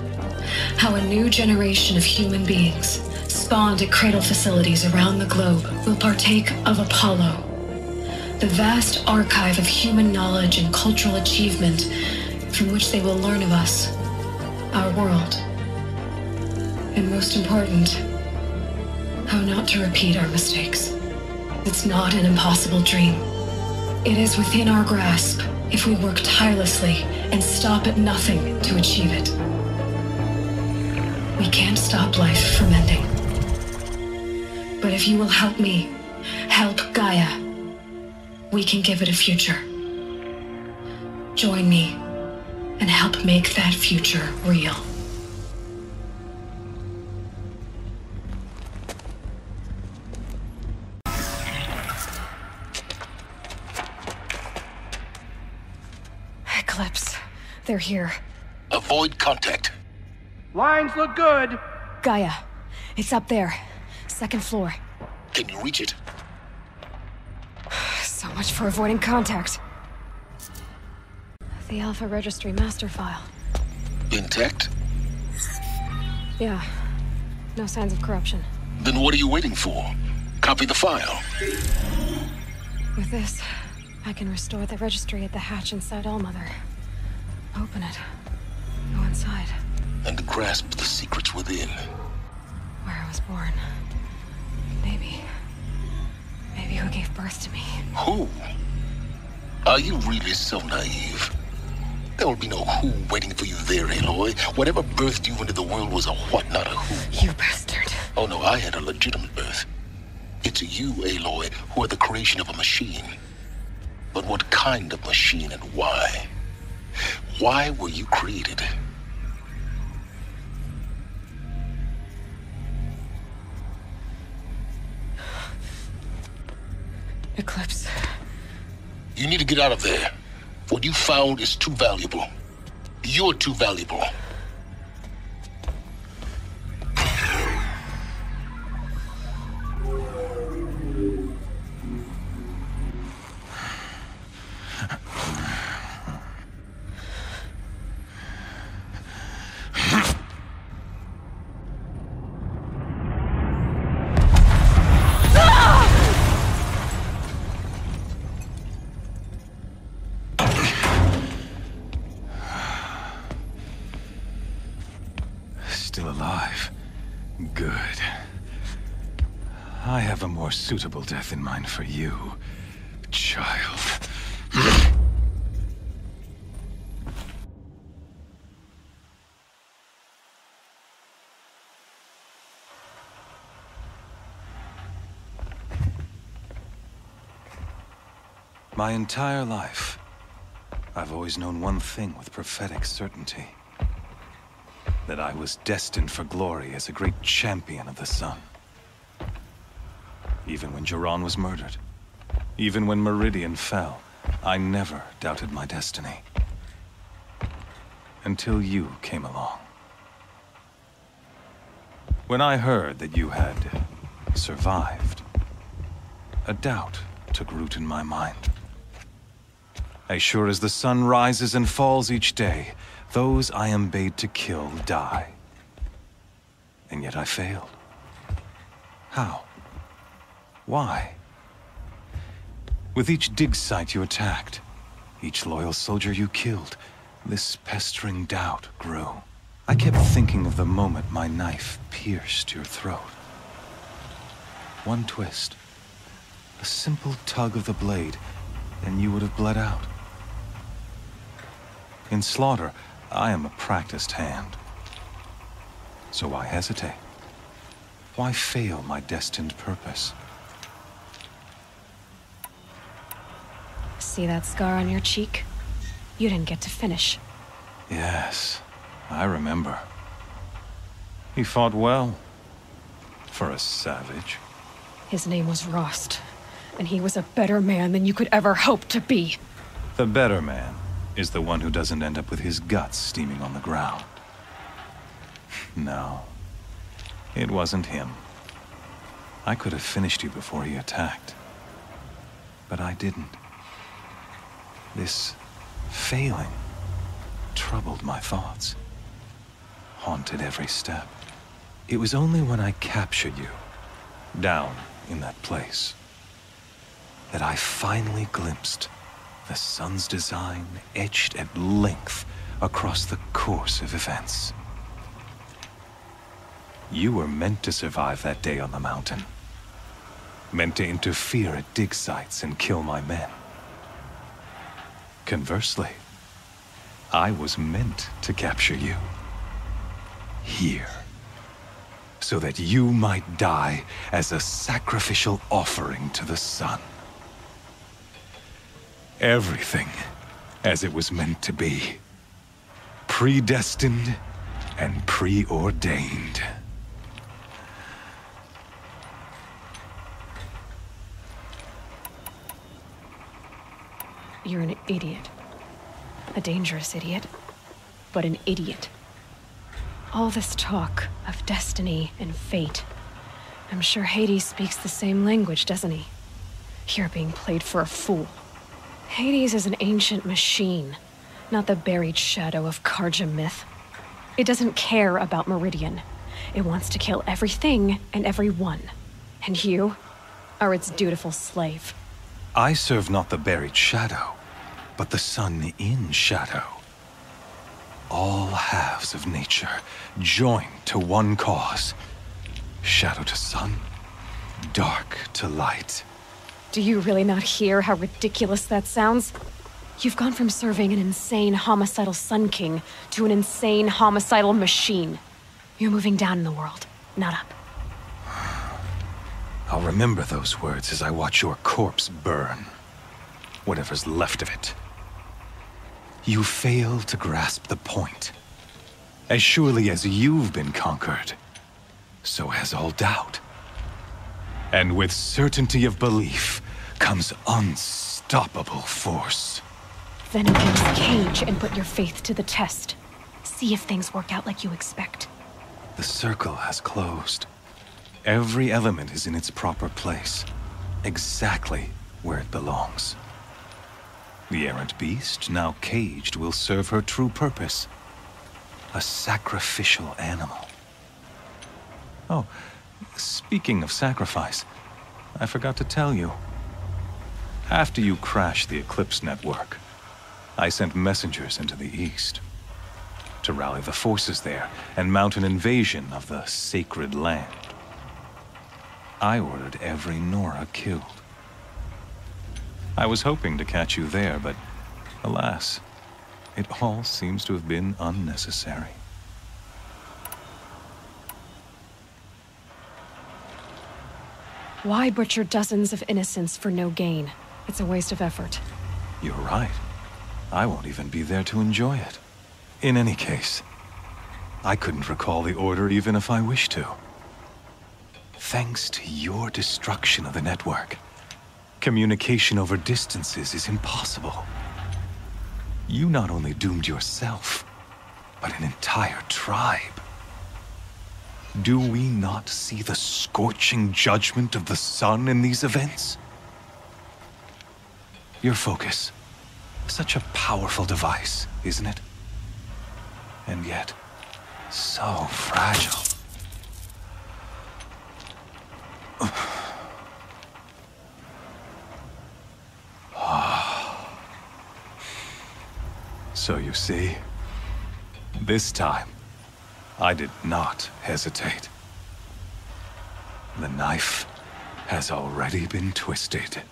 Speaker 2: how a new generation of human beings, spawned at cradle facilities around the globe, will partake of Apollo, the vast archive of human knowledge and cultural achievement from which they will learn of us, our world, and most important, how not to repeat our mistakes. It's not an impossible dream. It is within our grasp if we work tirelessly and stop at nothing to achieve it. We can't stop life from ending. But if you will help me, help Gaia, we can give it a future. Join me and help make that future real. Eclipse. They're here.
Speaker 5: Avoid contact.
Speaker 4: Lines look good.
Speaker 2: Gaia. It's up there. Second floor.
Speaker 5: Can you reach it?
Speaker 2: So much for avoiding contact. The Alpha Registry master file.
Speaker 5: Intact?
Speaker 2: Yeah. No signs of corruption.
Speaker 5: Then what are you waiting for? Copy the file.
Speaker 2: With this, I can restore the registry at the hatch inside Allmother. Open it. Go inside.
Speaker 5: And grasp the secrets within.
Speaker 2: Where I was born. Maybe who gave birth to me.
Speaker 5: Who? Are you really so naive? There will be no who waiting for you there, Aloy. Whatever birthed you into the world was a what, not a who.
Speaker 2: You bastard.
Speaker 5: Oh no, I had a legitimate birth. It's you, Aloy, who are the creation of a machine. But what kind of machine and why? Why were you created?
Speaker 2: Eclipse.
Speaker 5: You need to get out of there. What you found is too valuable. You're too valuable.
Speaker 1: Still alive. Good. I have a more suitable death in mind for you, child. My entire life, I've always known one thing with prophetic certainty. That I was destined for glory as a great champion of the sun. Even when Jiran was murdered, even when Meridian fell, I never doubted my destiny. Until you came along. When I heard that you had survived, a doubt took root in my mind. As sure as the sun rises and falls each day, those I am bade to kill die. And yet I failed. How? Why? With each dig site you attacked, each loyal soldier you killed, this pestering doubt grew. I kept thinking of the moment my knife pierced your throat. One twist, a simple tug of the blade, and you would have bled out. In slaughter, I am a practiced hand. So why hesitate? Why fail my destined purpose?
Speaker 2: See that scar on your cheek? You didn't get to finish.
Speaker 1: Yes, I remember.
Speaker 17: He fought well. For a savage.
Speaker 2: His name was Rost, and he was a better man than you could ever hope to be.
Speaker 17: The better man is the one who doesn't end up with his guts steaming on the ground. No, it wasn't him. I could have finished you before he attacked. But I didn't. This failing troubled my thoughts, haunted every step. It was only when I captured you, down in that place, that I finally glimpsed the sun's design etched at length across the course of events. You were meant to survive that day on the mountain. Meant to interfere at dig sites and kill my men. Conversely, I was meant to capture you. Here. So that you might die as a sacrificial offering to the sun. Everything as it was meant to be. Predestined and preordained.
Speaker 2: You're an idiot. A dangerous idiot, but an idiot. All this talk of destiny and fate. I'm sure Hades speaks the same language, doesn't he? You're being played for a fool. Hades is an ancient machine, not the buried shadow of Karja myth. It doesn't care about Meridian. It wants to kill everything and everyone. And you are its dutiful slave.
Speaker 17: I serve not the buried shadow, but the sun in shadow. All halves of nature joined to one cause. Shadow to sun, dark to light.
Speaker 2: Do you really not hear how ridiculous that sounds? You've gone from serving an insane homicidal Sun King to an insane homicidal machine. You're moving down in the world, not up.
Speaker 17: I'll remember those words as I watch your corpse burn. Whatever's left of it. You fail to grasp the point. As surely as you've been conquered, so has all doubt. And with certainty of belief comes unstoppable force.
Speaker 2: Then open this cage and put your faith to the test. See if things work out like you expect.
Speaker 17: The circle has closed. Every element is in its proper place, exactly where it belongs. The errant beast, now caged, will serve her true purpose. A sacrificial animal. Oh, speaking of sacrifice, I forgot to tell you. After you crashed the Eclipse network, I sent messengers into the east to rally the forces there and mount an invasion of the sacred land. I ordered every Nora killed. I was hoping to catch you there, but alas, it all seems to have been unnecessary.
Speaker 2: Why butcher dozens of innocents for no gain? It's a waste of effort.
Speaker 17: You're right. I won't even be there to enjoy it. In any case, I couldn't recall the order even if I wished to. Thanks to your destruction of the network, communication over distances is impossible. You not only doomed yourself, but an entire tribe. Do we not see the scorching judgment of the sun in these events? Your focus, such a powerful device, isn't it? And yet, so fragile. So you see, this time, I did not hesitate. The knife has already been twisted.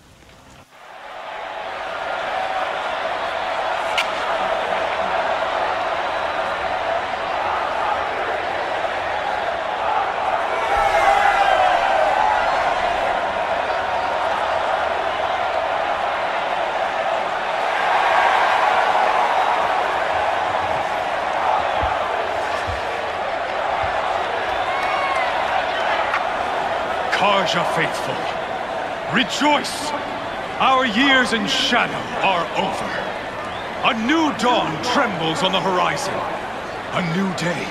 Speaker 3: Karja faithful, rejoice! Our years in shadow are over. A new dawn trembles on the horizon. A new day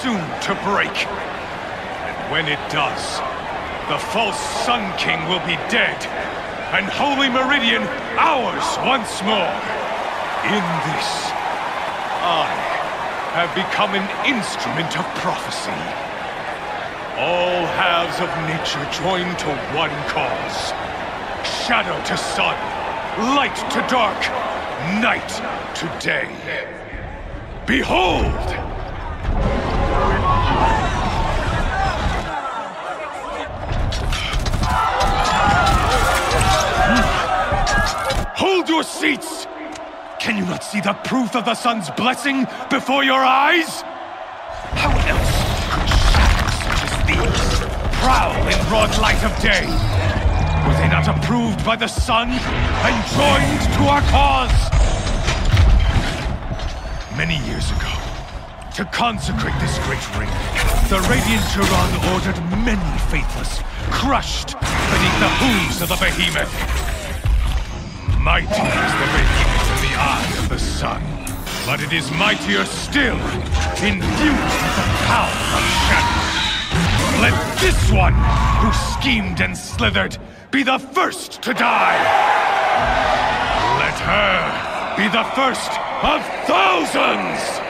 Speaker 3: soon to break. And when it does, the false Sun King will be dead, and Holy Meridian ours once more. In this, I have become an instrument of prophecy. All halves of nature join to one cause. Shadow to sun, light to dark, night to day. Behold! Hold your seats! Can you not see the proof of the sun's blessing before your eyes? How else could shadows such as these prowl in broad light of day? Were they not approved by the sun and joined to our cause? Many years ago, to consecrate this great ring, the Radiant Turan ordered many faithless, crushed beneath the hooves of the behemoth. Mighty is the behemoth in the eye of the sun, but it is mightier still, infused with the power of shadow. Let this one, who schemed and slithered, be the first to die! Let her be the first of thousands!